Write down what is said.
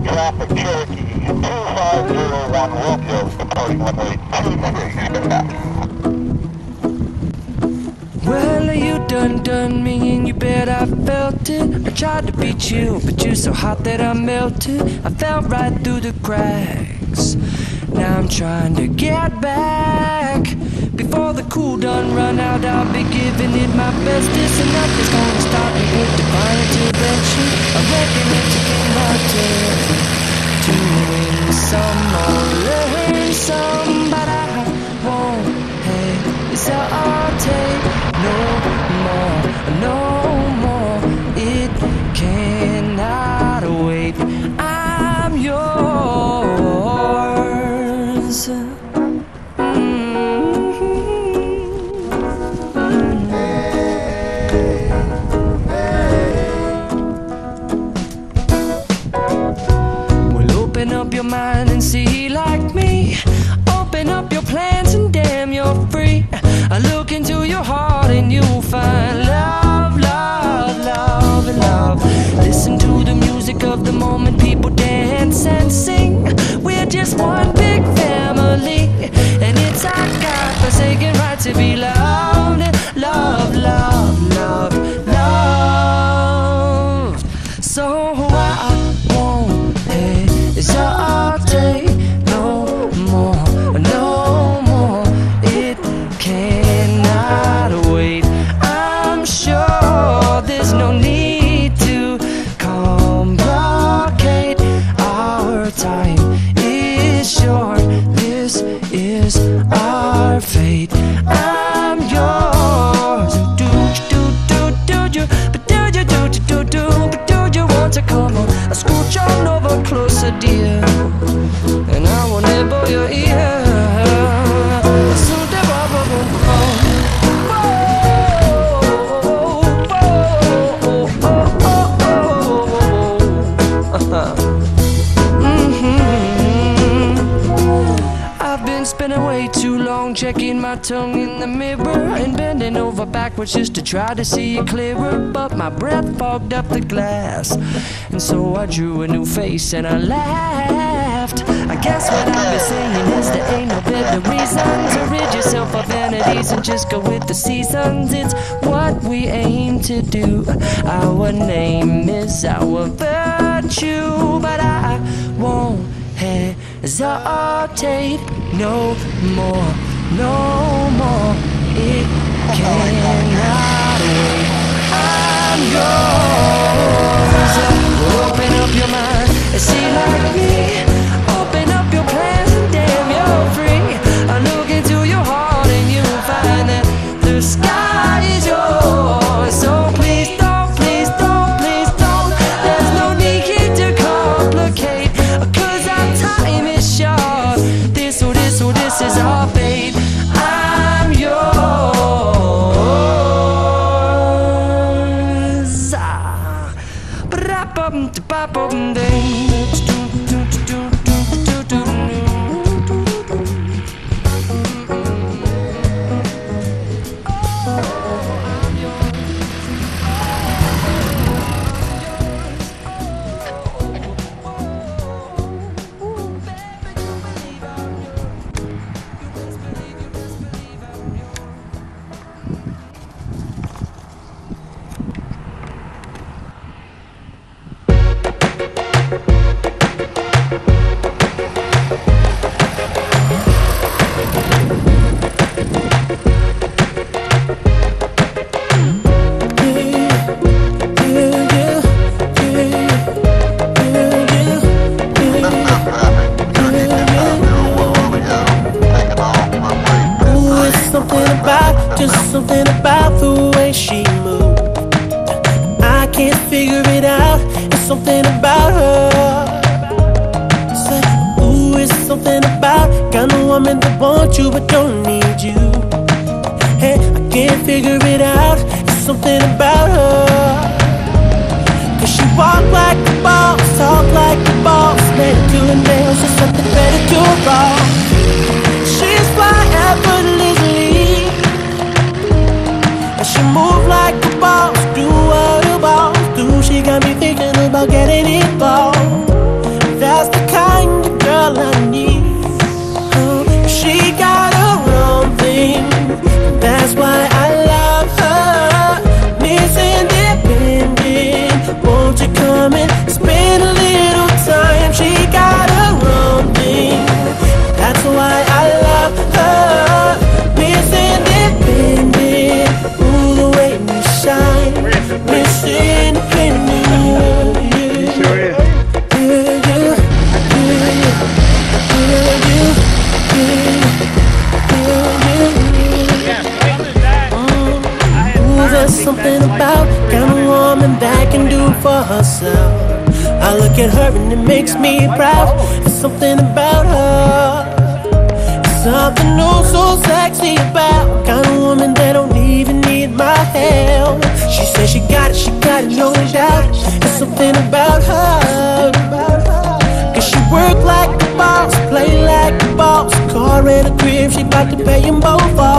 traffic Cherokee 2501 Romeo's departing runway 23. Well, you done me and you bet I felt it. I tried to beat you, but you're so hot that I melted. I fell right through the cracks. Now I'm trying to get back. Before the cool done run out, I'll be giving it my best. This and nothing's gonna stop me with divine intervention. I reckon it's my turn to win some or learn some, but I won't hesitate no more, no more. It cannot wait. I'm yours. Open up your mind and see like me. Open up your plans and damn, you're free. I look into your heart and you'll find love, love, love, and love. Listen to the music of the moment, people dance and sing. We're just one big family, and it's our God-forsaken right to be loved. Love, love, love, love. So I won't hesitate no more, no more. It cannot wait. I'm sure there's no need to complicate. Our time is short. This is our fate. I'm yours. Do you? But do you want to come on? I scooch on over closer, dear, and I will nibble your ear. I've been spending way too long checking my tongue in the mirror and bending over backwards just to try to see it clearer, but my breath fogged up the glass, and so I drew a new face and I laughed. I guess what I've been saying is there ain't no better reason to rid yourself of vanities and just go with the seasons. It's what we aim to do. Our name is our virtue, but I won't hesitate no more, no more. It cannot wait. I'm yours. Open up your mind and see like me. Open up your plans and damn, you're free. I look into your heart and you'll find that the sky is yours. So please don't, please don't, please don't. There's no need here to complicate, 'cause our time is short. This is our fate. I'm yours. Something about the way she moved, I can't figure it out. It's something about her. Say, ooh, it's something about kind of woman that wants you but don't need you. Hey, I can't figure it out. It's something about her. 'Cause she walk like a boss, talk like a boss, man to her nails, just something better to her all. She's fly effortlessly. She move like a boss, do what a boss do. She got me thinking about getting involved. something about kind of woman that can do for herself. I look at her and it makes me proud. There's something about her. Something oh so sexy about kind of woman that don't even need my help. She says she got it, no doubt. There's something about her. Cause she work like a boss, play like a boss. Car and a crib, she bout to pay them both off.